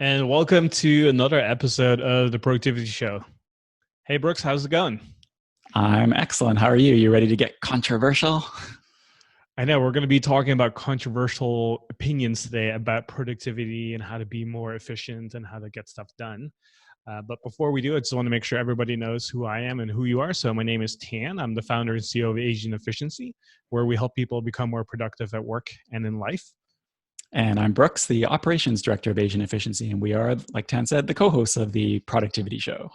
And welcome to another episode of the Productivity Show. Hey, Brooks, how's it going? I'm excellent. How are you? You ready to get controversial? I know we're going to be talking about controversial opinions today about productivity and how to be more efficient and how to get stuff done. But before we do, I just want to make sure everybody knows who I am and who you are. So my name is Tan. I'm the founder and CEO of Asian Efficiency, where we help people become more productive at work and in life. And I'm Brooks, the operations director of Asian Efficiency. And we are, like Tan said, the co hosts of the Productivity Show.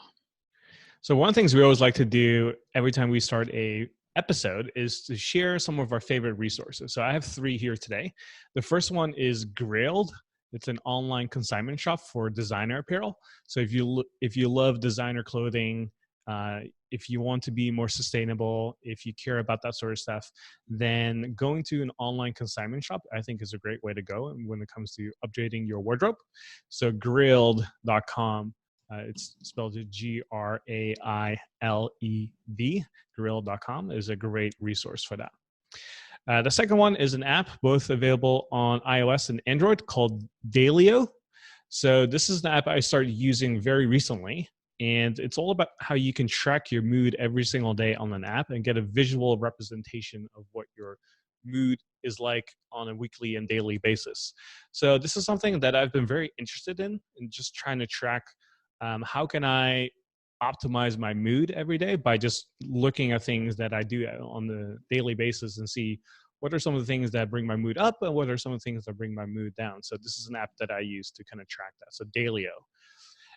So one of the things we always like to do every time we start a episode is to share some of our favorite resources. So I have three here today. The first one is Grailed. It's an online consignment shop for designer apparel. So if you love designer clothing, if you want to be more sustainable, if you care about that sort of stuff, then going to an online consignment shop, I think, is a great way to go when it comes to updating your wardrobe. So grailed.com. It's spelled Grailed. Grailed.com is a great resource for that. The second one is an app, both available on iOS and Android, called Dailyo. So this is an app I started using very recently, and it's all about how you can track your mood every single day on an app and get a visual representation of what your mood is like on a weekly and daily basis. So this is something that I've been very interested in just trying to track how can I optimize my mood every day by just looking at things that I do on the daily basis and see what are some of the things that bring my mood up and what are some of the things that bring my mood down. So this is an app that I use to kind of track that. So Dailyo.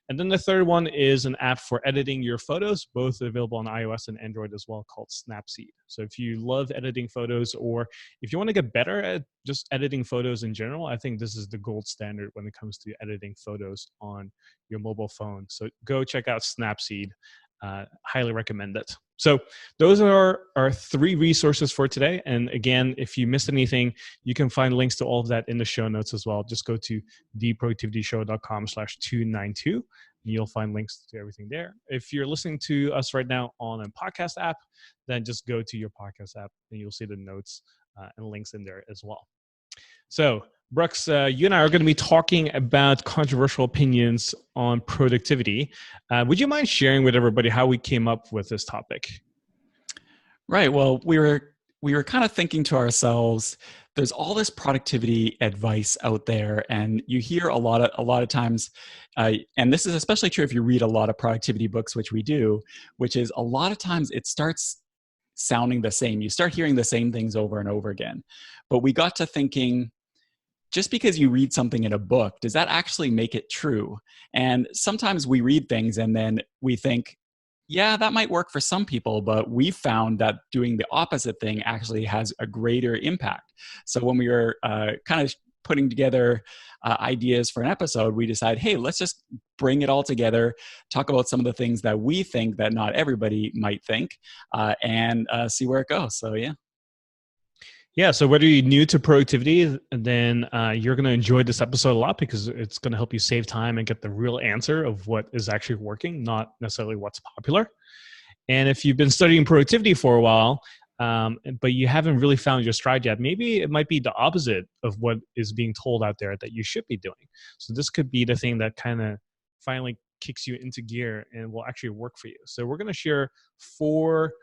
And then the third one is an app for editing your photos, both available on iOS and Android as well, called Snapseed. So if you love editing photos, or if you want to get better at just editing photos in general, I think this is the gold standard when it comes to editing photos on your mobile phone. So go check out Snapseed. Highly recommend it. So those are our three resources for today. And again, if you missed anything, you can find links to all of that in the show notes as well. Just go to theproductivityshow.com/292. You'll find links to everything there. If you're listening to us right now on a podcast app, then just go to your podcast app and you'll see the notes and links in there as well. So, Brooks, you and I are going to be talking about controversial opinions on productivity. Would you mind sharing with everybody how we came up with this topic? Right. Well, we were kind of thinking to ourselves, there's all this productivity advice out there, and you hear a lot of times, and this is especially true if you read a lot of productivity books, which we do, which is a lot of times it starts sounding the same. You start hearing the same things over and over again. But we got to thinking, just because you read something in a book, does that actually make it true? And sometimes we read things and then we think, yeah, that might work for some people, but we found that doing the opposite thing actually has a greater impact. So when we were kind of putting together ideas for an episode, we decided, hey, let's just bring it all together, talk about some of the things that we think that not everybody might think, and see where it goes. So yeah. Yeah, so whether you're new to productivity, then you're going to enjoy this episode a lot because it's going to help you save time and get the real answer of what is actually working, not necessarily what's popular. And if you've been studying productivity for a while, but you haven't really found your stride yet, maybe it might be the opposite of what is being told out there that you should be doing. So this could be the thing that kind of finally kicks you into gear and will actually work for you. So we're going to share four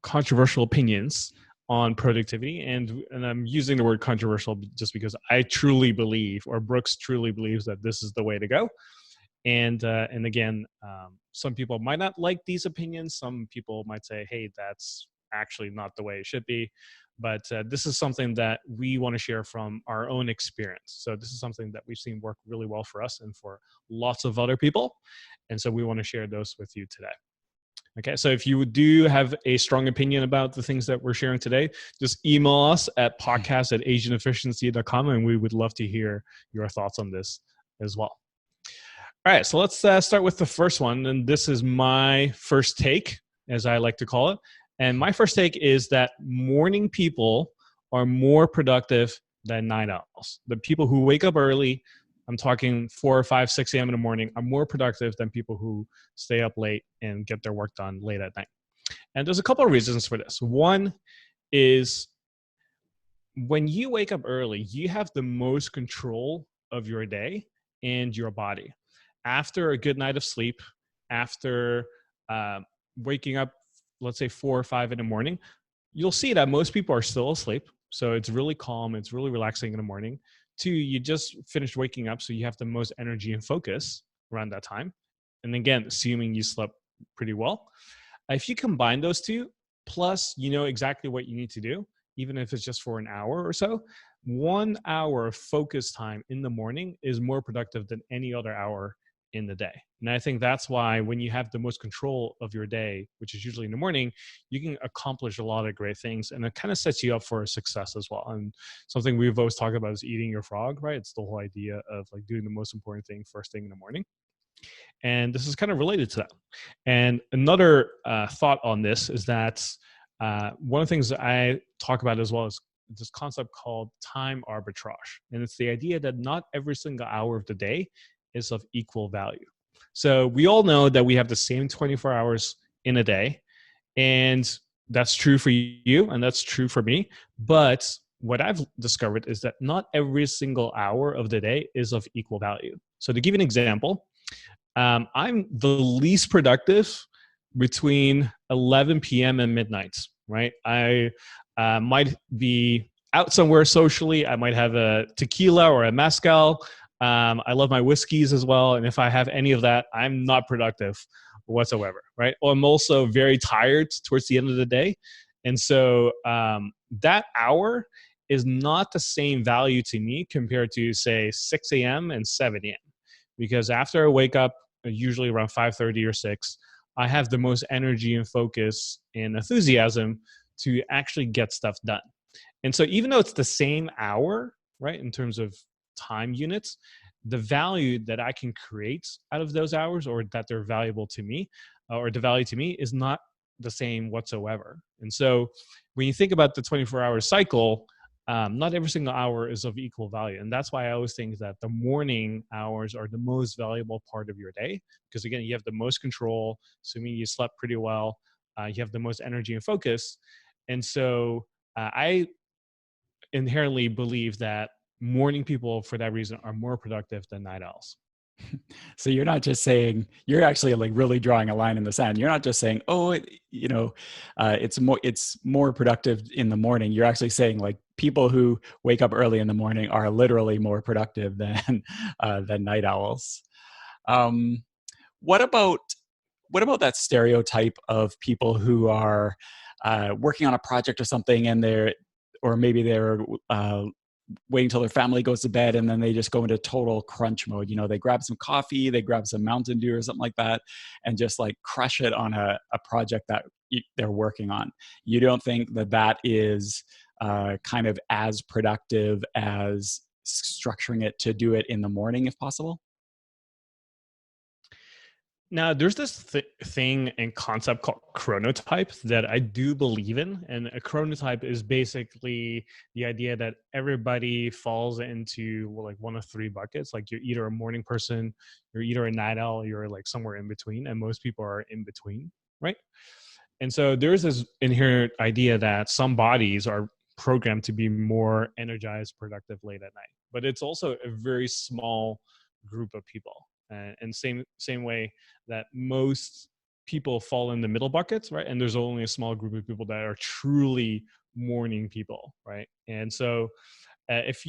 controversial opinions on productivity, and I'm using the word controversial just because I truly believe, or Brooks truly believes, that this is the way to go. And again, some people might not like these opinions. Some people might say, "Hey, that's actually not the way it should be." But this is something that we want to share from our own experience. So this is something that we've seen work really well for us and for lots of other people, and so we want to share those with you today. Okay, so if you do have a strong opinion about the things that we're sharing today, just email us at podcast@asianefficiency.com, and we would love to hear your thoughts on this as well. All right, so let's start with the first one, and this is my first take, as I like to call it. And my first take is that morning people are more productive than night owls. The people who wake up early, I'm talking 4 or 5, 6 a.m. in the morning, are more productive than people who stay up late and get their work done late at night. And there's a couple of reasons for this. One is when you wake up early, you have the most control of your day and your body. After a good night of sleep, after uh, waking up, let's say 4 or 5 in the morning, you'll see that most people are still asleep. So it's really calm. It's really relaxing in the morning. Two, you just finished waking up, so you have the most energy and focus around that time. And again, assuming you slept pretty well. If you combine those two, plus you know exactly what you need to do, even if it's just for an hour or so, 1 hour of focus time in the morning is more productive than any other hour in the day. And I think that's why when you have the most control of your day, which is usually in the morning, you can accomplish a lot of great things. And it kind of sets you up for success as well. And something we've always talked about is eating your frog, right? It's the whole idea of like doing the most important thing first thing in the morning. And this is kind of related to that. And another thought on this is that one of the things that I talk about as well is this concept called time arbitrage. And it's the idea that not every single hour of the day is of equal value. So we all know that we have the same 24 hours in a day. And that's true for you and that's true for me. But what I've discovered is that not every single hour of the day is of equal value. So to give you an example, I'm the least productive between 11 p.m. and midnight, right? I might be out somewhere socially. I might have a tequila or a mezcal. I love my whiskeys as well. And if I have any of that, I'm not productive whatsoever, right? Well, I'm also very tired towards the end of the day. And so that hour is not the same value to me compared to, say, 6 a.m. and 7 a.m. Because after I wake up, usually around 5:30 or 6, I have the most energy and focus and enthusiasm to actually get stuff done. And so even though it's the same hour, right, in terms of time units, the value that I can create out of those hours or that they're valuable to me or the value to me is not the same whatsoever. And so when you think about the 24-hour cycle, not every single hour is of equal value. And that's why I always think that the morning hours are the most valuable part of your day. Because again, you have the most control, assuming you slept pretty well, you have the most energy and focus. And so I inherently believe that morning people, for that reason, are more productive than night owls. So you're not just saying, you're actually like really drawing a line in the sand. You're not just saying, oh, it's more productive in the morning. You're actually saying like people who wake up early in the morning are literally more productive than night owls. Um, what about that stereotype of people who are working on a project or something, and they're waiting till their family goes to bed, and then they just go into total crunch mode. They grab some coffee, they grab some Mountain Dew or something like that, and just like crush it on a project that they're working on. You don't think that is kind of as productive as structuring it to do it in the morning if possible? Now, there's this thing and concept called chronotype that I do believe in. And a chronotype is basically the idea that everybody falls into like one of three buckets. Like you're either a morning person, you're either a night owl, you're like somewhere in between. And most people are in between, right? And so there's this inherent idea that some bodies are programmed to be more energized, productive late at night. But it's also a very small group of people. And same way that most people fall in the middle buckets, right? And there's only a small group of people that are truly morning people, right? And so if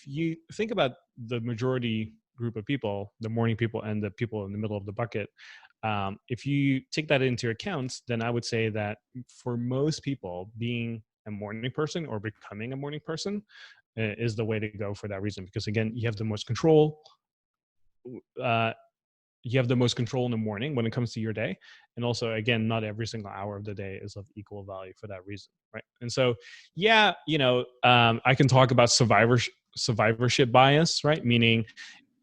you think about the majority group of people, the morning people and the people in the middle of the bucket, if you take that into account, then I would say that for most people, being a morning person or becoming a morning person is the way to go for that reason. Because again, you have the most control. Uh, you have the most control in the morning when it comes to your day. And also, again, not every single hour of the day is of equal value for that reason, right? And so, yeah, I can talk about survivorship bias, right? Meaning,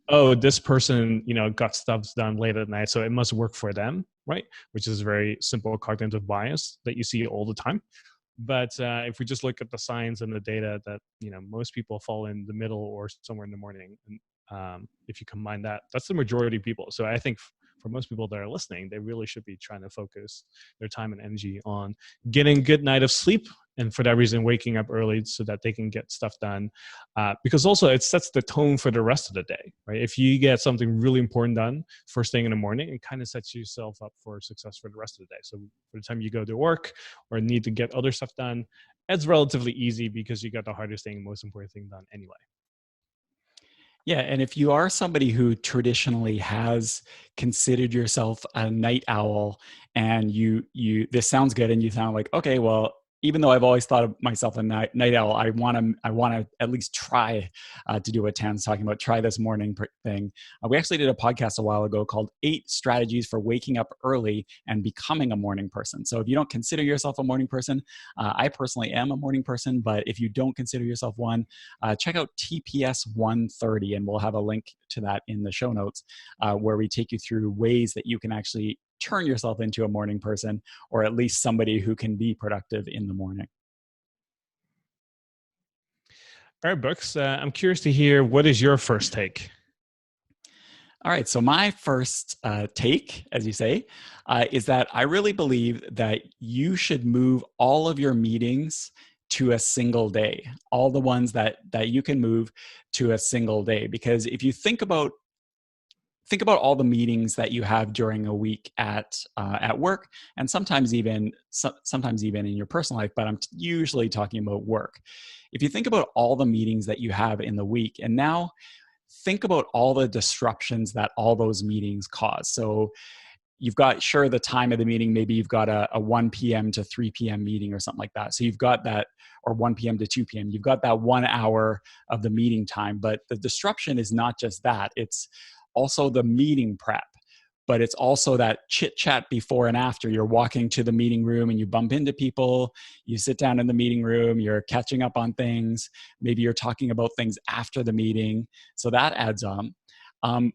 oh, this person, got stuff done late at night, so it must work for them, right? Which is a very simple cognitive bias that you see all the time. But if we just look at the science and the data that, most people fall in the middle or somewhere in the morning. And if you combine that, that's the majority of people. So I think for most people that are listening, they really should be trying to focus their time and energy on getting a good night of sleep And for that reason, waking up early so that they can get stuff done. Because also it sets the tone for the rest of the day, right? If you get something really important done first thing in the morning, it kind of sets yourself up for success for the rest of the day. So for the time you go to work or need to get other stuff done, it's relatively easy because you got the hardest thing, most important thing done anyway. Yeah, and if you are somebody who traditionally has considered yourself a night owl, and you this sounds good, and you sound like, okay, well, even though I've always thought of myself a night owl, I want to at least try to do what Tan's talking about. Try this morning thing. We actually did a podcast a while ago called 8 Strategies for Waking Up Early and Becoming a Morning Person. So if you don't consider yourself a morning person, I personally am a morning person, but if you don't consider yourself one, check out TPS130, and we'll have a link to that in the show notes, where we take you through ways that you can actually turn yourself into a morning person, or at least somebody who can be productive in the morning. All right, Brooks, I'm curious to hear, what is your first take? All right, so my first take, as you say, is that I really believe that you should move all of your meetings to a single day, all the ones that you can move to a single day. Because if you think about all the meetings that you have during a week at work, and sometimes even in your personal life, but I'm usually talking about work. If you think about all the meetings that you have in the week, and now think about all the disruptions that all those meetings cause. So you've got, sure, the time of the meeting, maybe you've got a 1 p.m. to 3 p.m. meeting or something like that. So you've got that, or 1 p.m. to 2 p.m. You've got that 1 hour of the meeting time, but the disruption is not just that. It's also the meeting prep, but it's also that chit chat before and after. You're walking to the meeting room and you bump into people, you sit down in the meeting room, you're catching up on things. Maybe you're talking about things after the meeting. So that adds on.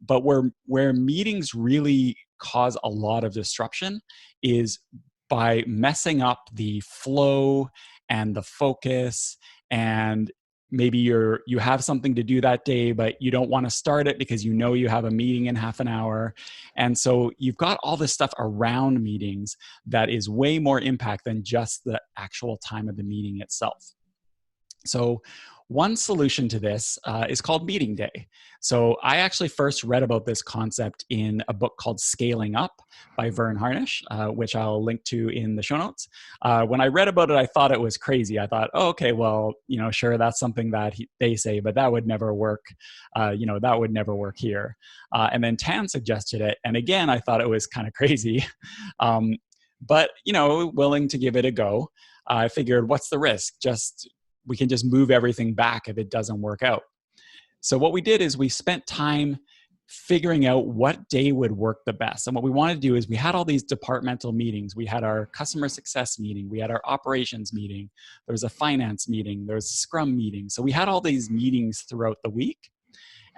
But where meetings really cause a lot of disruption is by messing up the flow and the focus, and maybe you have something to do that day, but you don't want to start it because you know you have a meeting in half an hour. And so you've got all this stuff around meetings that is way more impact than just the actual time of the meeting itself. So one solution to this is called meeting day. So I actually first read about this concept in a book called Scaling Up by Vern Harnish, which I'll link to in the show notes. When I read about it, I thought it was crazy. I thought, oh, okay, well, sure, that's something that they say, but that would never work. That would never work here. And then Tan suggested it. And again, I thought it was kind of crazy. But, willing to give it a go. I figured, what's the risk? We can just move everything back if it doesn't work out. So what we did is we spent time figuring out what day would work the best. And what we wanted to do is, we had all these departmental meetings. We had our customer success meeting. We had our operations meeting. There was a finance meeting. There was a scrum meeting. So we had all these meetings throughout the week.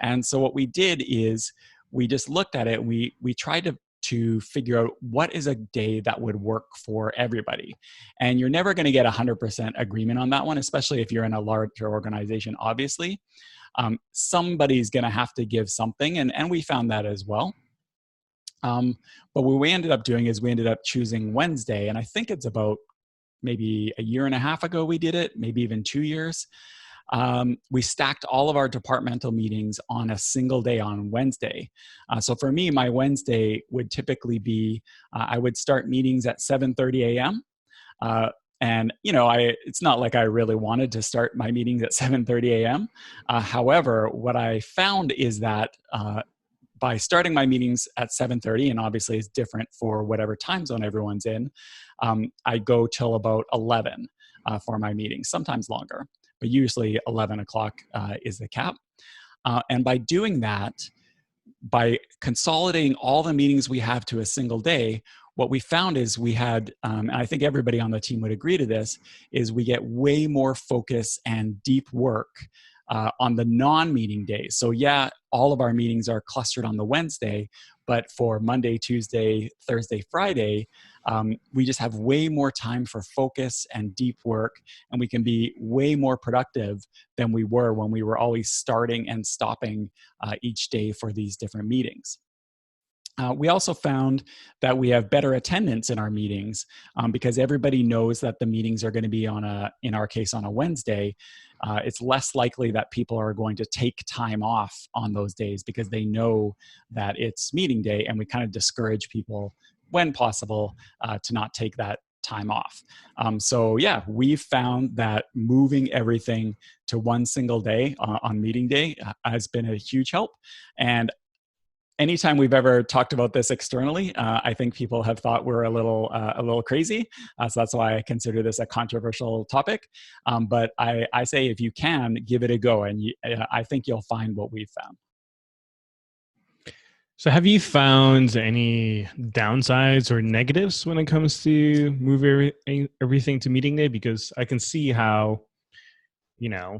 And so what we did is we just looked at it. And we tried to figure out what is a day that would work for everybody. And you're never going to get 100% agreement on that one, especially if you're in a larger organization, obviously. Somebody's going to have to give something, and we found that as well. But what we ended up doing is we ended up choosing Wednesday, and I think it's about maybe a year and a half ago we did it, maybe even 2 years. We stacked all of our departmental meetings on a single day on Wednesday. So for me, my Wednesday would typically be, I would start meetings at 7:30 a.m. And it's not like I really wanted to start my meetings at 7:30 a.m. However, what I found is that by starting my meetings at 7:30, and obviously it's different for whatever time zone everyone's in, I go till about 11 for my meetings, sometimes longer, but usually 11 o'clock is the cap. And by doing that, by consolidating all the meetings we have to a single day, what we found is we had, and I think everybody on the team would agree to this, is we get way more focus and deep work on the non-meeting days. So yeah, all of our meetings are clustered on the Wednesday, but for Monday, Tuesday, Thursday, Friday, we just have way more time for focus and deep work, and we can be way more productive than we were when we were always starting and stopping each day for these different meetings. We also found that we have better attendance in our meetings because everybody knows that the meetings are going to be in our case, on a Wednesday. It's less likely that people are going to take time off on those days because they know that it's meeting day, and we kind of discourage people when possible to not take that time off. So yeah, we've found that moving everything to one single day on meeting day has been a huge help. And anytime we've ever talked about this externally, I think people have thought we're a little crazy. So that's why I consider this a controversial topic. But I say, if you can, give it a go, and I think you'll find what we've found. So have you found any downsides or negatives when it comes to everything to meeting day? Because I can see how,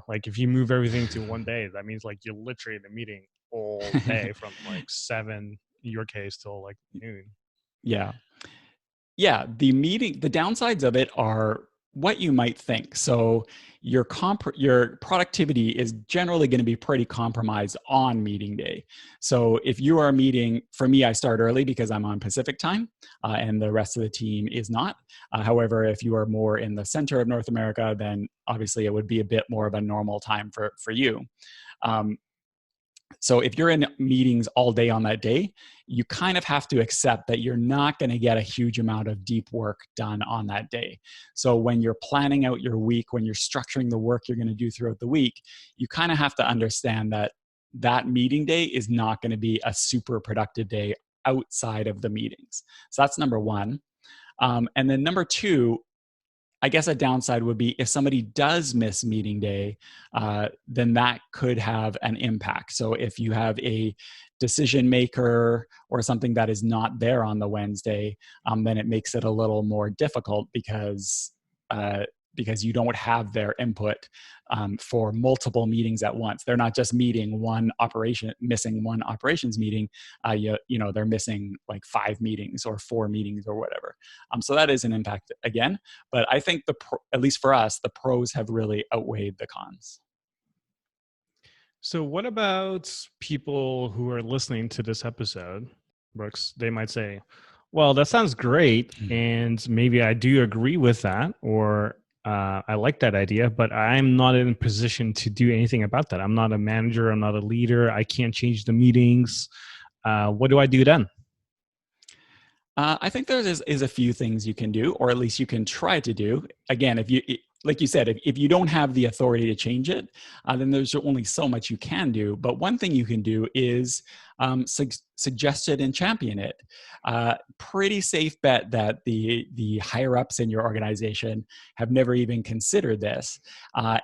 like if you move everything to one day, that means like you're literally in a meeting all day from like 7, in your case, till like noon. Yeah. The downsides of it are what you might think. So your productivity is generally going to be pretty compromised on meeting day. So if you are meeting, for me, I start early because I'm on Pacific time, and the rest of the team is not. However, if you are more in the center of North America, then obviously it would be a bit more of a normal time for you. So if you're in meetings all day on that day, you kind of have to accept that you're not going to get a huge amount of deep work done on that day. So when you're planning out your week, when you're structuring the work you're going to do throughout the week, you kind of have to understand that that meeting day is not going to be a super productive day outside of the meetings. So that's number one. And then number two, I guess a downside would be if somebody does miss meeting day, then that could have an impact. So if you have a decision maker or something that is not there on the Wednesday, then it makes it a little more difficult because you don't have their input for multiple meetings at once. They're not just missing one operations meeting. They're missing like 5 meetings or 4 meetings or whatever. So that is an impact again. But I think at least for us, the pros have really outweighed the cons. So what about people who are listening to this episode, Brooks? They might say, well, that sounds great, and maybe I do agree with that, or I like that idea, but I'm not in a position to do anything about that. I'm not a manager. I'm not a leader. I can't change the meetings. What do I do then? I think there is a few things you can do, or at least you can try to do. Again, like you said, if you don't have the authority to change it, then there's only so much you can do. But one thing you can do is suggest it and champion it. Pretty safe bet that the higher ups in your organization have never even considered this.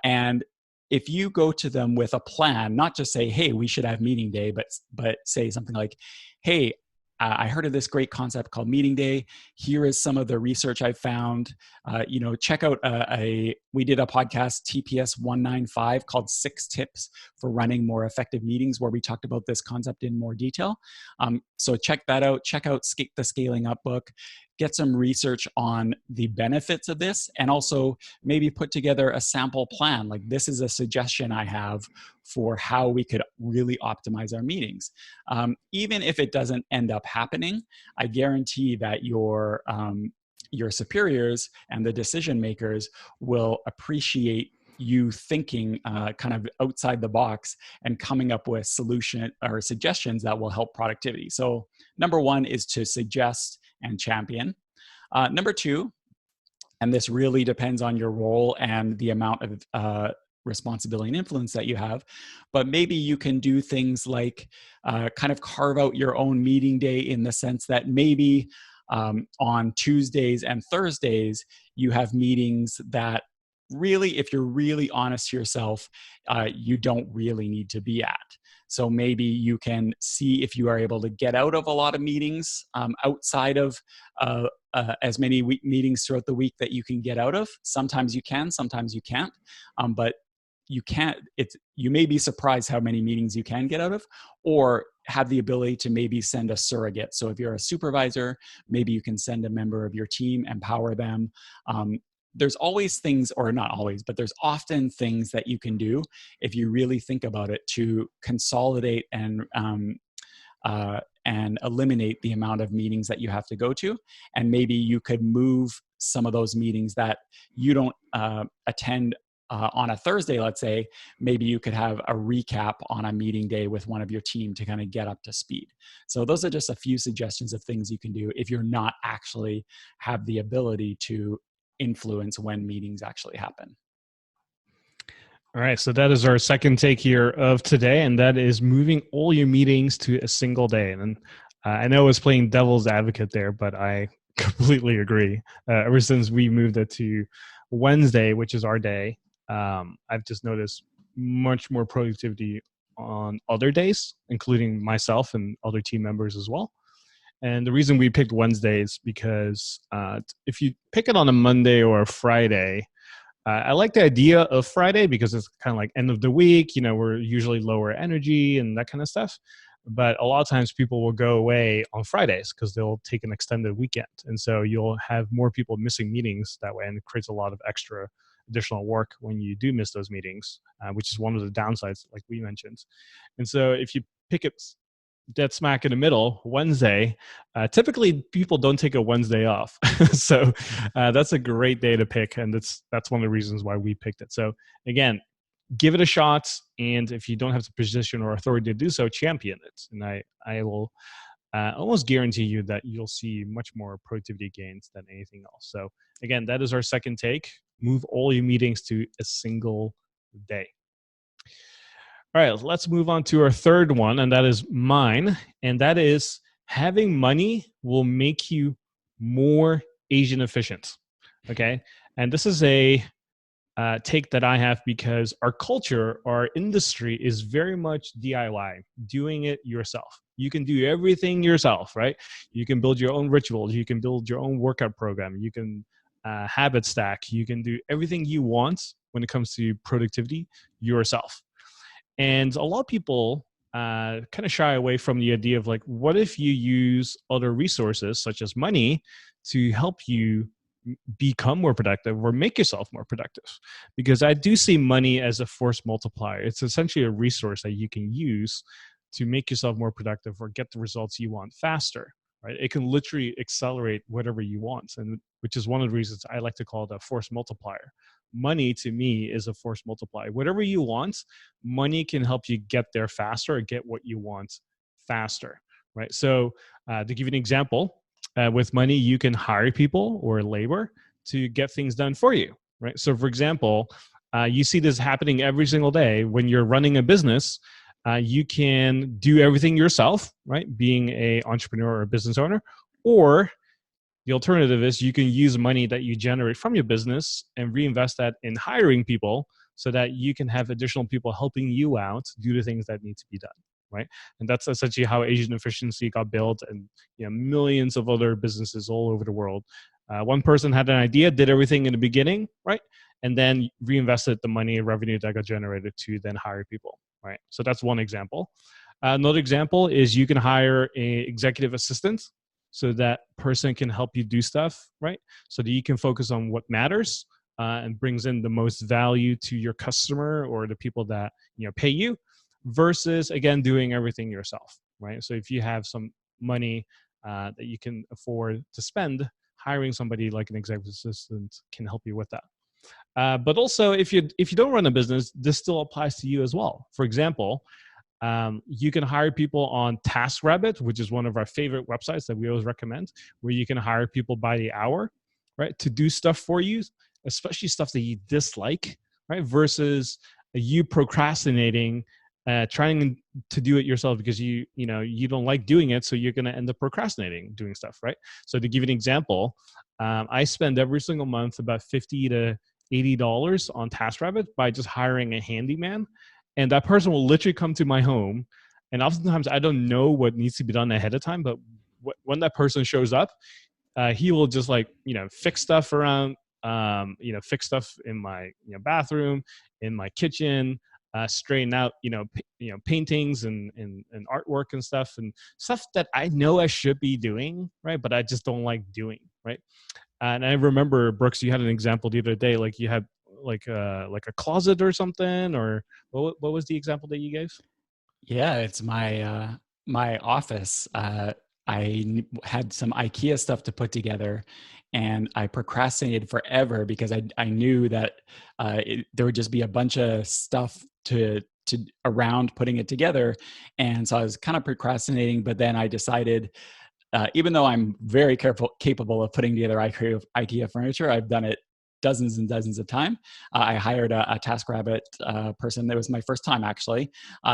And if you go to them with a plan, not just say, "Hey, we should have meeting day," but say something like, "Hey, I heard of this great concept called meeting day. Here is some of the research I found. Check out we did a podcast, TPS195, called 6 Tips for Running More Effective Meetings, where we talked about this concept in more detail. So check that out. Check out the Scaling Up book. Get some research on the benefits of this, and also maybe put together a sample plan. Like, this is a suggestion I have for how we could really optimize our meetings. Even if it doesn't end up happening, I guarantee that your superiors and the decision makers will appreciate you thinking kind of outside the box and coming up with solution or suggestions that will help productivity. So number one is to suggest and champion. Number two, and this really depends on your role and the amount of responsibility and influence that you have, but maybe you can do things like kind of carve out your own meeting day, in the sense that maybe on Tuesdays and Thursdays, you have meetings that really, if you're really honest to yourself, you don't really need to be at. So maybe you can see if you are able to get out of a lot of meetings outside of as many meetings throughout the week that you can get out of. Sometimes you can, sometimes you can't. But you may be surprised how many meetings you can get out of, or have the ability to maybe send a surrogate. So if you're a supervisor, maybe you can send a member of your team, empower them. There's always things, or not always, but there's often things that you can do if you really think about it, to consolidate and and eliminate the amount of meetings that you have to go to. And maybe you could move some of those meetings that you don't attend on a Thursday, let's say. Maybe you could have a recap on a meeting day with one of your team to kind of get up to speed. So those are just a few suggestions of things you can do if you're not actually have the ability to influence when meetings actually happen. All right, so that is our second take here of today, and that is moving all your meetings to a single day. And I know I was playing devil's advocate there, but I completely agree. Ever since we moved it to Wednesday, which is our day, I've just noticed much more productivity on other days, including myself and other team members as well. And the reason we picked Wednesday is because if you pick it on a Monday or a Friday, I like the idea of Friday because it's kind of like end of the week. You know, we're usually lower energy and that kind of stuff. But a lot of times people will go away on Fridays because they'll take an extended weekend. And so you'll have more people missing meetings that way, and it creates a lot of extra additional work when you do miss those meetings, which is one of the downsides, like we mentioned. And so if you pick it dead smack in the middle, Wednesday, typically people don't take a Wednesday off. So that's a great day to pick. And that's one of the reasons why we picked it. So again, give it a shot. And if you don't have the position or authority to do so, champion it. And I will almost guarantee you that you'll see much more productivity gains than anything else. So again, that is our second take. Move all your meetings to a single day. All right, let's move on to our third one, and that is mine. And that is having money will make you more agent efficient. Okay. And this is a take that I have because our culture, our industry is very much DIY, doing it yourself. You can do everything yourself, right? You can build your own rituals. You can build your own workout program. You can habit stack. You can do everything you want when it comes to productivity yourself. And a lot of people kind of shy away from the idea of like, what if you use other resources such as money to help you become more productive or make yourself more productive? Because I do see money as a force multiplier. It's essentially a resource that you can use to make yourself more productive or get the results you want faster, right? It can literally accelerate whatever you want, and which is one of the reasons I like to call it a force multiplier. Money to me is a force multiplier. Whatever you want, money can help you get there faster or get what you want faster, right? So to give you an example, with money, you can hire people or labor to get things done for you, right? So for example, you see this happening every single day when you're running a business. You can do everything yourself, right? Being an entrepreneur or a business owner, or the alternative is you can use money that you generate from your business and reinvest that in hiring people so that you can have additional people helping you out do the things that need to be done, right? And that's essentially how agent efficiency got built, and millions of other businesses all over the world. One person had an idea, did everything in the beginning, right? And then reinvested the money and revenue that got generated to then hire people, right? So that's one example. Another example is you can hire an executive assistant so that person can help you do stuff, right? So that you can focus on what matters and brings in the most value to your customer or the people that pay you, versus again doing everything yourself, right? So if you have some money that you can afford to spend, hiring somebody like an executive assistant can help you with that. But also, if you don't run a business, this still applies to you as well. For example, you can hire people on TaskRabbit, which is one of our favorite websites that we always recommend, where you can hire people by the hour, right, to do stuff for you, especially stuff that you dislike, right, versus you procrastinating, trying to do it yourself because you don't like doing it, so you're going to end up procrastinating doing stuff, right? So to give you an example, I spend every single month about $50 to $80 on TaskRabbit by just hiring a handyman. And that person will literally come to my home. And oftentimes I don't know what needs to be done ahead of time. But when that person shows up, he will just fix stuff around, fix stuff in my bathroom, in my kitchen, straighten out, paintings and artwork and stuff that I know I should be doing, right? But I just don't like doing, right? And I remember, Brooks, you had an example the other day, like you had like a closet or something, or what was the example that you gave? Yeah, it's my my office, had some IKEA stuff to put together, and I procrastinated forever because I knew that there would just be a bunch of stuff to around putting it together, and so I was kind of procrastinating. But then I decided, even though I'm very capable of putting together IKEA furniture, I've done it dozens and dozens of times. I hired a TaskRabbit person. That was my first time, actually.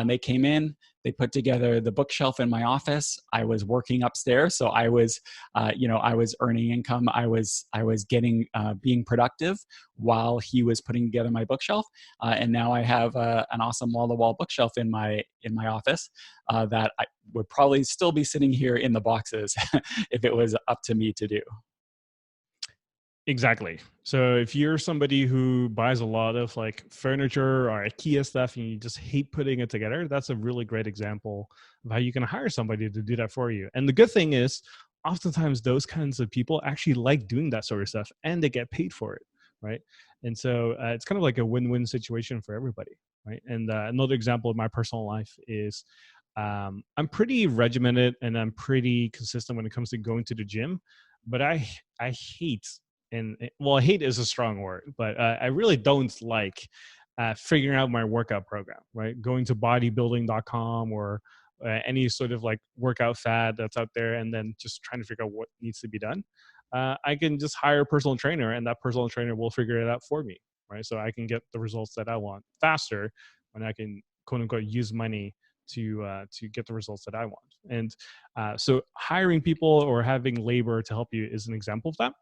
They came in, they put together the bookshelf in my office. I was working upstairs, so I was earning income. I was getting being productive while he was putting together my bookshelf, and now I have an awesome wall-to-wall bookshelf in my office that I would probably still be sitting here in the boxes if it was up to me to do. Exactly. So if you're somebody who buys a lot of like furniture or IKEA stuff and you just hate putting it together, that's a really great example of how you can hire somebody to do that for you. And the good thing is, oftentimes those kinds of people actually like doing that sort of stuff and they get paid for it, right? And so it's kind of like a win-win situation for everybody, right? And another example of my personal life is I'm pretty regimented and I'm pretty consistent when it comes to going to the gym, but I hate, and well, hate is a strong word, but I really don't like figuring out my workout program, right? Going to bodybuilding.com or any sort of like workout fad that's out there and then just trying to figure out what needs to be done. I can just hire a personal trainer and that personal trainer will figure it out for me, right? So I can get the results that I want faster when I can quote unquote use money to get the results that I want. And so hiring people or having labor to help you is an example of that.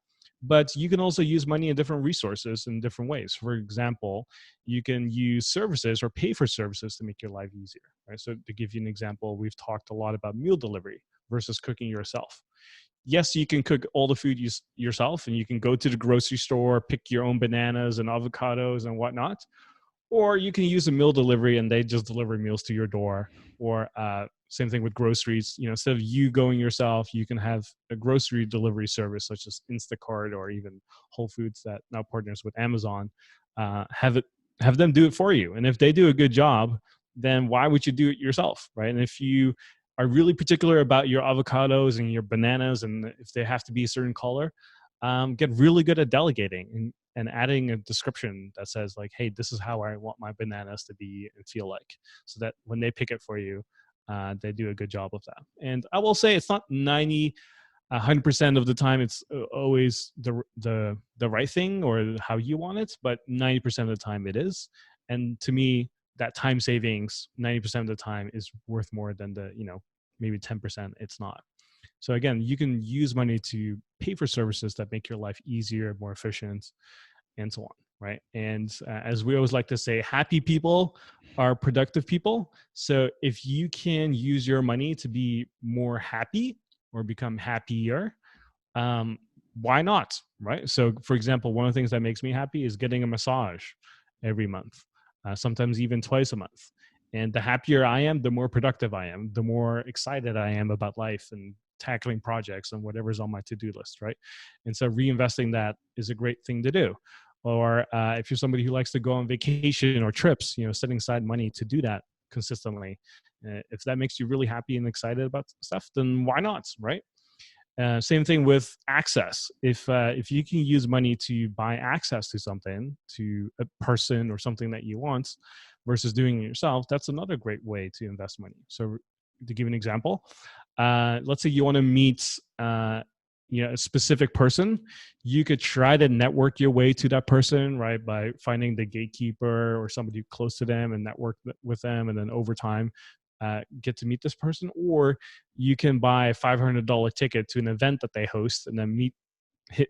But you can also use money in different resources in different ways. For example, you can use services or pay for services to make your life easier. Right? So to give you an example, we've talked a lot about meal delivery versus cooking yourself. Yes, you can cook all the food yourself and you can go to the grocery store, pick your own bananas and avocados and whatnot, or you can use a meal delivery and they just deliver meals to your door. Or same thing with groceries, instead of you going yourself, you can have a grocery delivery service such as Instacart or even Whole Foods that now partners with Amazon. Have them do it for you, and if they do a good job, then why would you do it yourself, right? And if you are really particular about your avocados and your bananas and if they have to be a certain color, get really good at delegating and adding a description that says like, hey, this is how I want my bananas to be and feel like, so that when they pick it for you, they do a good job of that. And I will say it's not 100% of the time it's always the right thing or how you want it, but 90% of the time it is. And to me, that time savings 90% of the time is worth more than the maybe 10% it's not. So again, you can use money to pay for services that make your life easier, more efficient, and so on, right? And as we always like to say, happy people are productive people. So if you can use your money to be more happy or become happier, um, why not, right? So for example, one of the things that makes me happy is getting a massage every month, sometimes even twice a month. And the happier I am, the more productive I am, the more excited I am about life and tackling projects and whatever's on my to-do list, right? And so reinvesting that is a great thing to do. Or if you're somebody who likes to go on vacation or trips, setting aside money to do that consistently. If that makes you really happy and excited about stuff, then why not, right? Same thing with access. If you can use money to buy access to something, to a person or something that you want, versus doing it yourself, that's another great way to invest money. So, to give an example, let's say you want to meet a specific person, you could try to network your way to that person, right, by finding the gatekeeper or somebody close to them and network with them, and then over time get to meet this person. Or you can buy a $500 ticket to an event that they host and then meet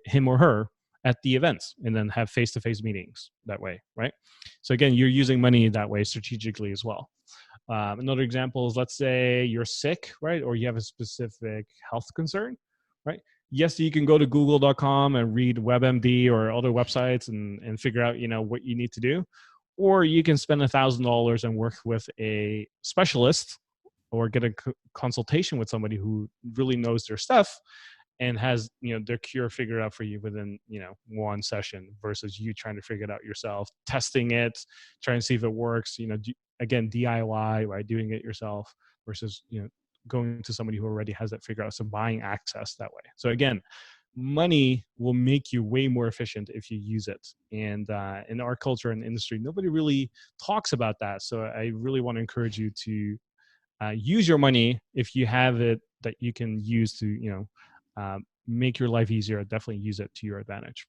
him or her at the events and then have face-to-face meetings that way, right? So again, you're using money that way strategically as well. Another example is, let's say you're sick, right? Or you have a specific health concern, right? Yes, you can go to google.com and read WebMD or other websites and figure out, what you need to do. Or you can spend $1,000 and work with a specialist or get a consultation with somebody who really knows their stuff and has their cure figured out for you within one session, versus you trying to figure it out yourself, testing it, trying to see if it works, again, DIY, right, doing it yourself, versus going to somebody who already has that figured out. So buying access that way. So again, money will make you way more efficient if you use it. And in our culture and industry, nobody really talks about that. So I really want to encourage you to use your money if you have it that you can use to, make your life easier. Definitely use it to your advantage.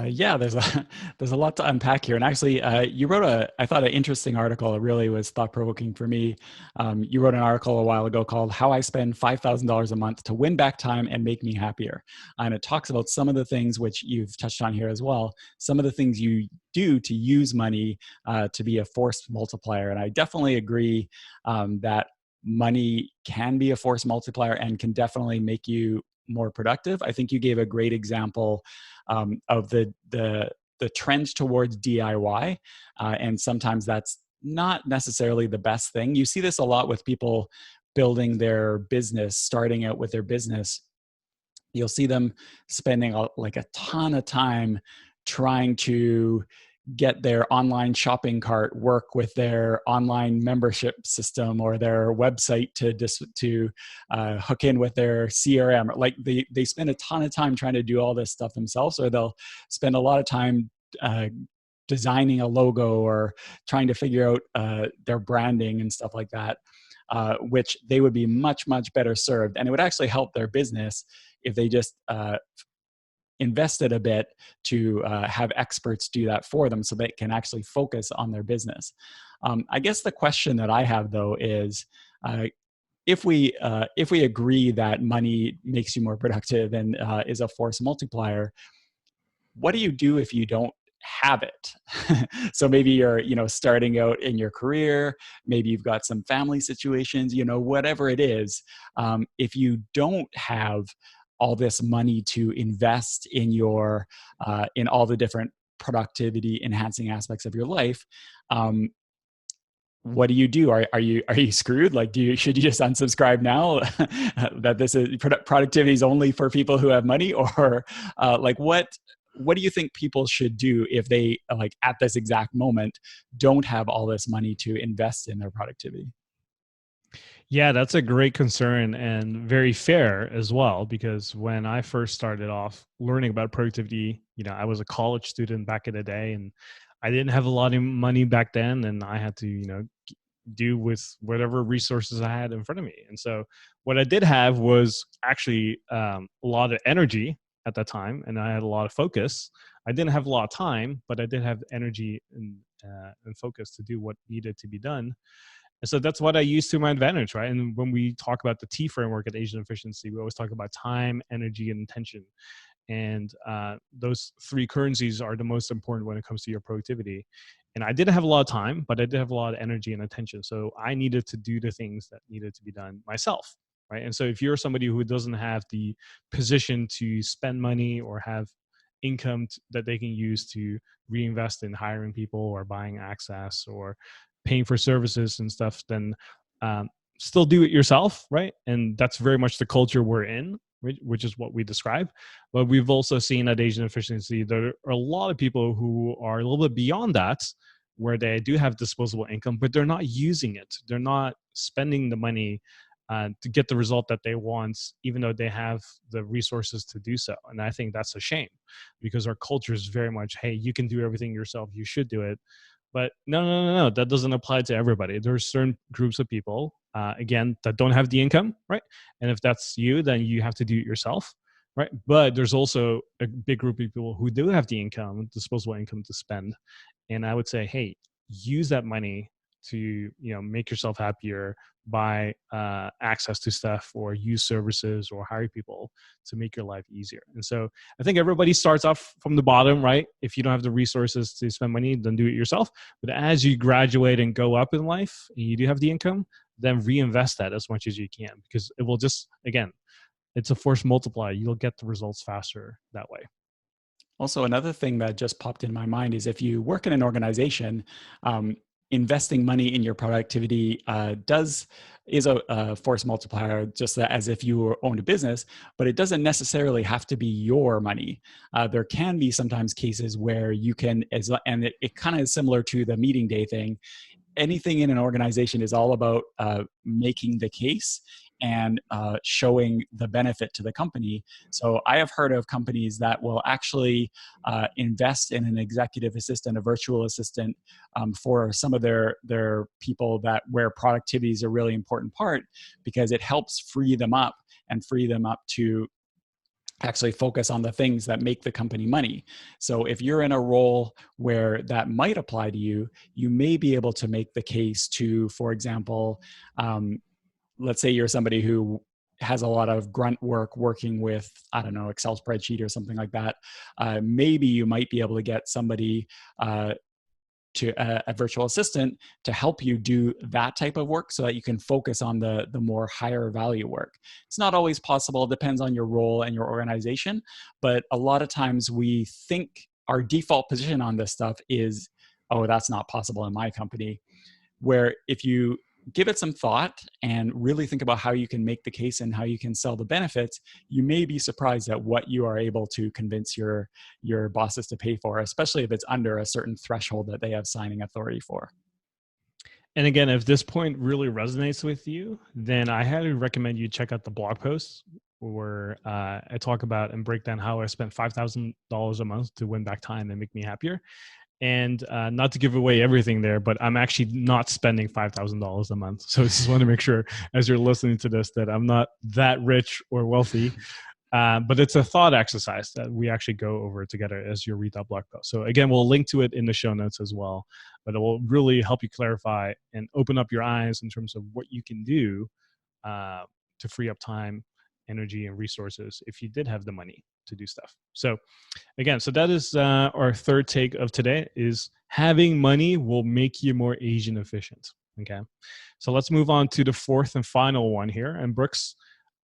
Yeah, there's a there's a lot to unpack here, and actually, you wrote I thought an interesting article. It really was thought provoking for me. You wrote an article a while ago called "How I Spend $5,000 a Month to Win Back Time and Make Me Happier," and it talks about some of the things which you've touched on here as well. Some of the things you do to use money to be a force multiplier, and I definitely agree that money can be a force multiplier and can definitely make you more productive. I think you gave a great example of the trend towards DIY, and sometimes that's not necessarily the best thing. You see this a lot with people building their business, starting out with their business. You'll see them spending like a ton of time trying to get their online shopping cart work with their online membership system or their website to hook in with their CRM. Like they spend a ton of time trying to do all this stuff themselves, or they'll spend a lot of time designing a logo or trying to figure out their branding and stuff like that, which they would be much, much better served. And it would actually help their business if they just invested a bit to have experts do that for them so they can actually focus on their business. I guess the question that I have though is, if we agree that money makes you more productive and is a force multiplier, what do you do if you don't have it? So maybe you're starting out in your career, maybe you've got some family situations, whatever it is. If you don't have all this money to invest in your in all the different productivity enhancing aspects of your life, what do you do? Are you screwed? Like, should you just unsubscribe now that this is productivity is only for people who have money, or like what do you think people should do if they, like, at this exact moment don't have all this money to invest in their productivity? Yeah, that's a great concern and very fair as well, because when I first started off learning about productivity, I was a college student back in the day, and I didn't have a lot of money back then, and I had to, do with whatever resources I had in front of me. And so what I did have was actually a lot of energy at that time, and I had a lot of focus. I didn't have a lot of time, but I did have energy and focus to do what needed to be done. And so that's what I use to my advantage, right? And when we talk about the T framework at Asian Efficiency, we always talk about time, energy, and intention. And those three currencies are the most important when it comes to your productivity. And I didn't have a lot of time, but I did have a lot of energy and attention. So I needed to do the things that needed to be done myself, right? And so if you're somebody who doesn't have the position to spend money or have income that they can use to reinvest in hiring people or buying access or paying for services and stuff, then still do it yourself, right? And that's very much the culture we're in, which is what we describe. But we've also seen at Asian Efficiency, there are a lot of people who are a little bit beyond that, where they do have disposable income, but they're not using it. They're not spending the money to get the result that they want, even though they have the resources to do so. And I think that's a shame, because our culture is very much, hey, you can do everything yourself, you should do it. But no, that doesn't apply to everybody. There's certain groups of people, again, that don't have the income, right? And if that's you, then you have to do it yourself, right? But there's also a big group of people who do have the income, disposable income to spend. And I would say, hey, use that money to make yourself happier, buy access to stuff or use services or hire people to make your life easier. And so I think everybody starts off from the bottom, right? If you don't have the resources to spend money, then do it yourself. But as you graduate and go up in life and you do have the income, then reinvest that as much as you can, because it will just, again, it's a force multiplier. You'll get the results faster that way. Also, another thing that just popped in my mind is if you work in an organization, investing money in your productivity is a force multiplier, just as if you owned a business, but it doesn't necessarily have to be your money. There can be sometimes cases where you can, and it kind of is similar to the meeting day thing. anything in an organization is all about making the case and showing the benefit to the company. So I have heard of companies that will actually invest in an executive assistant, a virtual assistant, for some of their people that where productivity is a really important part, because it helps free them up to actually focus on the things that make the company money. So if you're in a role where that might apply to you, you may be able to make the case to, for example, let's say you're somebody who has a lot of grunt work working with, I don't know, Excel spreadsheet or something like that. Maybe you might be able to get somebody to a virtual assistant to help you do that type of work so that you can focus on the more higher value work. It's not always possible. It depends on your role and your organization. But a lot of times we think our default position on this stuff is, oh, that's not possible in my company. Where if you give it some thought and really think about how you can make the case and how you can sell the benefits, you may be surprised at what you are able to convince your bosses to pay for, especially if it's under a certain threshold that they have signing authority for. And again, if this point really resonates with you, then I highly recommend you check out the blog post where I talk about and break down how I spent $5,000 a month to win back time and make me happier. And not to give away everything there, but I'm actually not spending $5,000 a month. So I just want to make sure as you're listening to this that I'm not that rich or wealthy. But it's a thought exercise that we actually go over together as you read that blog post. So again, we'll link to it in the show notes as well. But it will really help you clarify and open up your eyes in terms of what you can do to free up time, energy, and resources if you did have the money to do stuff. So again, so that is our third take of today, is having money will make you more agent efficient. Okay. So let's move on to the fourth and final one here. And Brooks,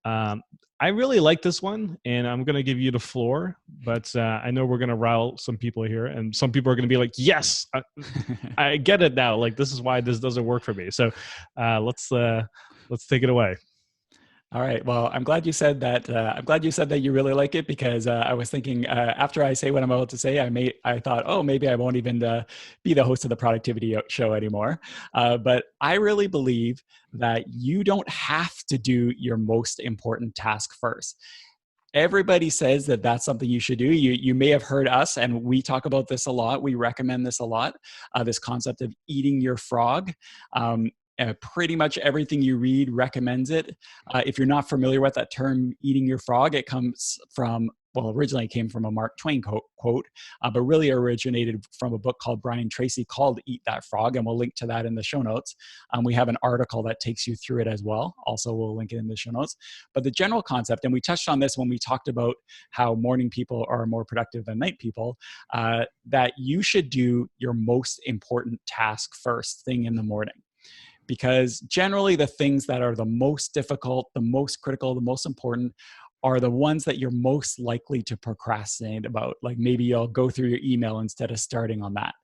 I really like this one, and I'm going to give you the floor, but I know we're going to rile some people here, and some people are going to be like, yes, I get it now. Like, this is why this doesn't work for me. So let's take it away. All right. Well, I'm glad you said that. I'm glad you said that you really like it, because I was thinking after I say what I'm about to say, I thought, oh, maybe I won't even be the host of the productivity show anymore. But I really believe that you don't have to do your most important task first. Everybody says that that's something you should do. You may have heard us, and we talk about this a lot. We recommend this a lot, this concept of eating your frog. Pretty much everything you read recommends it. If you're not familiar with that term, eating your frog, it comes from, well, originally it came from a Mark Twain quote, but really originated from a book called Brian Tracy called Eat That Frog, and we'll link to that in the show notes. We have an article that takes you through it as well. Also, we'll link it in the show notes. But the general concept, and we touched on this when we talked about how morning people are more productive than night people, that you should do your most important task first thing in the morning. Because generally the things that are the most difficult, the most critical, the most important are the ones that you're most likely to procrastinate about. Like maybe you'll go through your email instead of starting on that.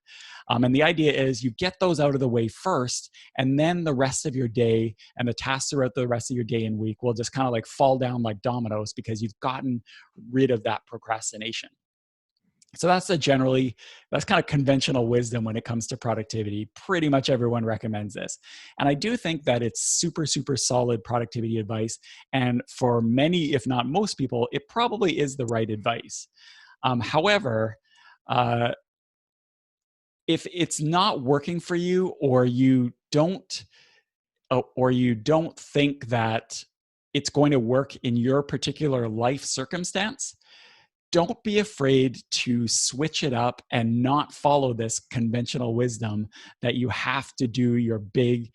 And the idea is you get those out of the way first, and then the rest of your day and the tasks throughout the rest of your day and week will just kind of like fall down like dominoes because you've gotten rid of that procrastination. So that's kind of conventional wisdom when it comes to productivity. Pretty much everyone recommends this. And I do think that it's super, super solid productivity advice. And for many, if not most people, it probably is the right advice. However, if it's not working for you, or you don't think that it's going to work in your particular life circumstance, don't be afraid to switch it up and not follow this conventional wisdom that you have to do your big,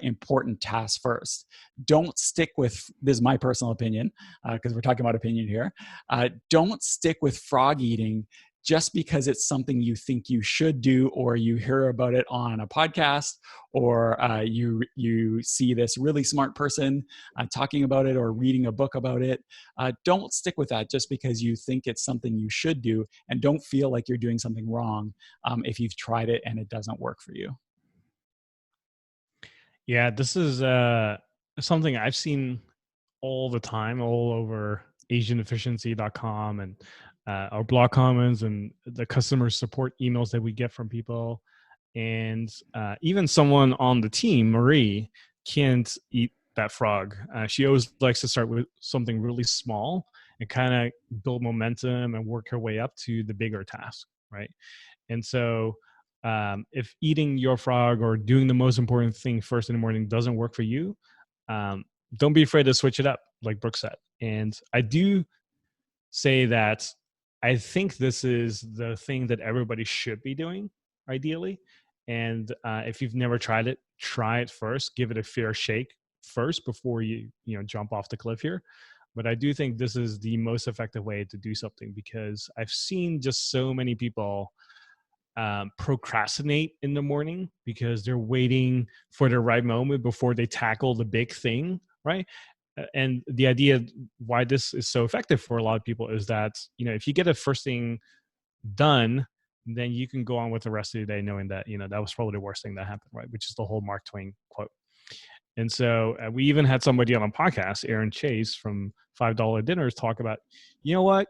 important task first. Don't stick with, this is my personal opinion, because we're talking about opinion here. Don't stick with frog eating just because it's something you think you should do, or you hear about it on a podcast, or you see this really smart person talking about it or reading a book about it. Don't stick with that just because you think it's something you should do, and don't feel like you're doing something wrong if you've tried it and it doesn't work for you. Yeah, this is something I've seen all the time, all over agentefficiency.com and our blog comments and the customer support emails that we get from people. And even someone on the team, Marie, can't eat that frog. She always likes to start with something really small and kind of build momentum and work her way up to the bigger task, right? And so, if eating your frog or doing the most important thing first in the morning doesn't work for you, um, don't be afraid to switch it up, like Brooke said. And I do say that I think this is the thing that everybody should be doing, ideally. And if you've never tried it, try it first. Give it a fair shake first before you jump off the cliff here. But I do think this is the most effective way to do something, because I've seen just so many people procrastinate in the morning because they're waiting for the right moment before they tackle the big thing, right? And the idea why this is so effective for a lot of people is that if you get a first thing done, then you can go on with the rest of the day knowing that that was probably the worst thing that happened, right? Which is the whole Mark Twain quote. And so we even had somebody on a podcast, Aaron Chase from $5 Dinners, talk about, what,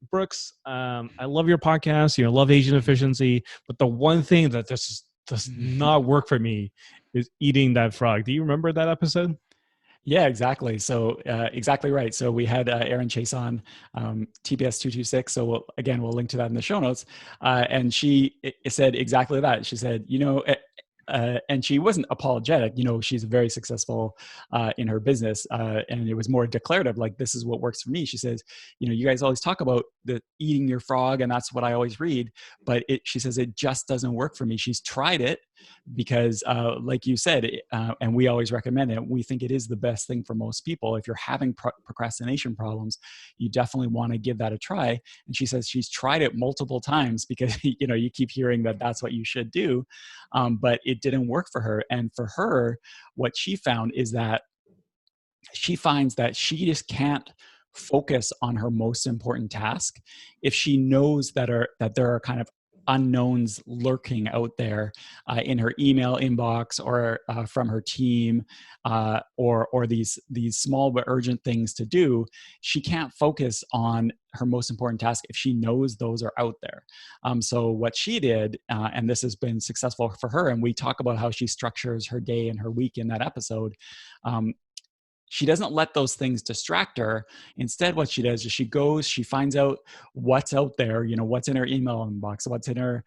Brooks, I love your podcast. Love Asian efficiency, but the one thing that just does not work for me is eating that frog. Do you remember that episode? Yeah, exactly. So exactly right. So we had Aaron Chase on TPS226. So we'll link to that in the show notes. And she said exactly that. She said, and she wasn't apologetic. She's very successful in her business, and it was more declarative. Like, this is what works for me. She says, you guys always talk about the eating your frog, and that's what I always read. But she says it just doesn't work for me. She's tried it because, like you said, and we always recommend it. We think it is the best thing for most people. If you're having procrastination problems, you definitely want to give that a try. And she says she's tried it multiple times because you keep hearing that that's what you should do, but it didn't work for her. And for her, what she found is that she finds that she just can't focus on her most important task if she knows that there are kind of unknowns lurking out there in her email inbox, or from her team, or these small but urgent things to do. She can't focus on her most important task if she knows those are out there. So what she did, and this has been successful for her, and we talk about how she structures her day and her week in that episode. She doesn't let those things distract her. Instead, what she does is she finds out what's out there, what's in her email inbox, what's in her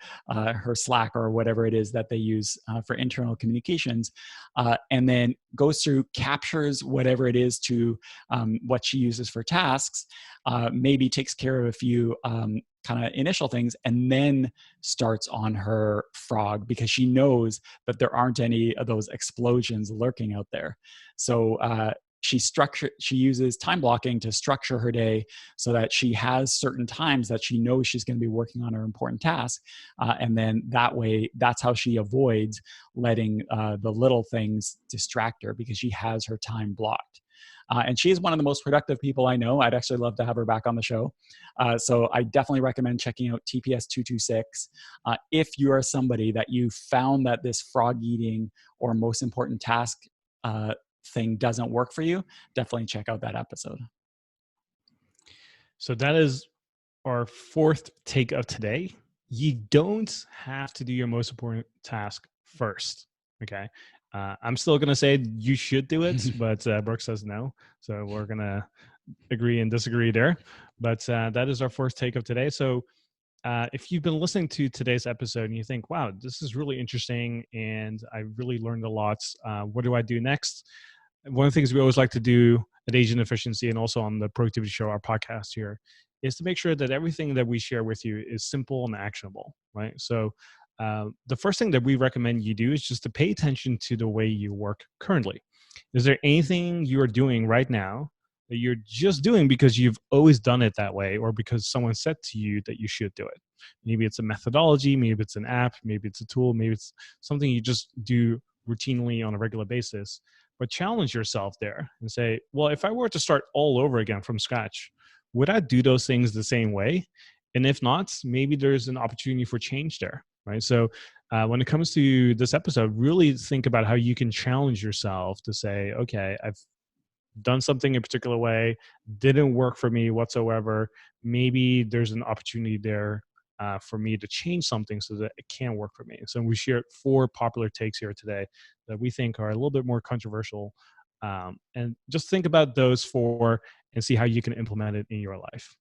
Slack, or whatever it is that they use for internal communications, and then goes through, captures whatever it is to what she uses for tasks, maybe takes care of a few kind of initial things, and then starts on her frog, because she knows that there aren't any of those explosions lurking out there. So she uses time blocking to structure her day so that she has certain times that she knows she's going to be working on her important task, and then that way, that's how she avoids letting the little things distract her, because she has her time blocked. And she is one of the most productive people I know. I'd actually love to have her back on the show. So I definitely recommend checking out TPS226. If you are somebody that you found that this frog eating or most important task thing doesn't work for you, definitely check out that episode. So that is our fourth take of today. You don't have to do your most important task first. Okay. I'm still going to say you should do it, but Brooke says no. So we're going to agree and disagree there. But that is our fourth take of today. So if you've been listening to today's episode and you think, wow, this is really interesting and I really learned a lot, what do I do next? One of the things we always like to do at Asian Efficiency and also on the Productivity Show, our podcast here, is to make sure that everything that we share with you is simple and actionable, right? So the first thing that we recommend you do is just to pay attention to the way you work currently. Is there anything you are doing right now that you're just doing because you've always done it that way, or because someone said to you that you should do it? Maybe it's a methodology, maybe it's an app, maybe it's a tool, maybe it's something you just do routinely on a regular basis. But challenge yourself there and say, well, if I were to start all over again from scratch, would I do those things the same way? And if not, maybe there's an opportunity for change there, right? So when it comes to this episode, really think about how you can challenge yourself to say, okay, I've done something a particular way, didn't work for me whatsoever. Maybe there's an opportunity there for me to change something so that it can work for me. So we shared 4 popular takes here today that we think are a little bit more controversial. And just think about those 4 and see how you can implement it in your life.